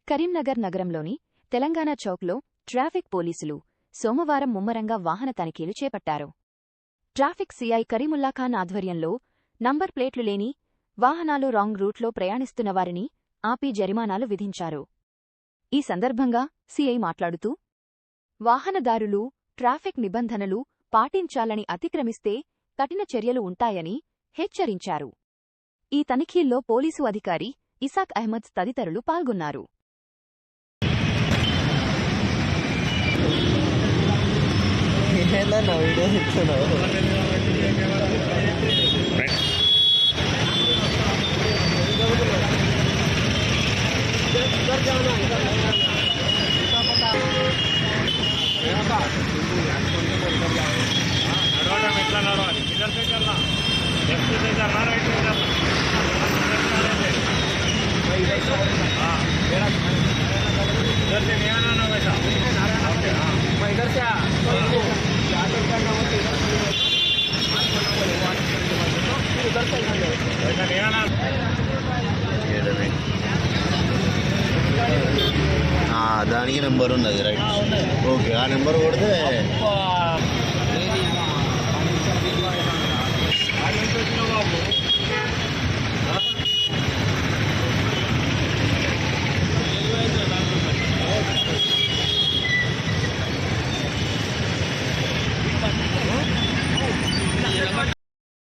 కరీంనగర్ నగరంలోని తెలంగాణ చౌక్లో ట్రాఫిక్ పోలీసులు సోమవారం ముమ్మరంగా వాహన తనిఖీలు చేపట్టారు. ట్రాఫిక్ సీఐ కరీముల్లాఖాన్ ఆధ్వర్యంలో నంబర్ ప్లేట్లు లేని వాహనాలు రాంగ్ రూట్లో ప్రయాణిస్తున్న వారిని ఆపి జరిమానాలు విధించారు. ఈ సందర్భంగా సీఐ మాట్లాడుతూ, వాహనదారులు ట్రాఫిక్ నిబంధనలు పాటించాలని అతిక్రమిస్తే కఠిన చర్యలు ఉంటాయని హెచ్చరించారు. ఈ తనిఖీల్లో పోలీసు అధికారి ఇసాక్ అహ్మద్ తదితరులు పాల్గొన్నారు. దానికి నెంబర్ ఉన్నది, రైట్? ఓకే, ఆ నెంబర్ కొడితే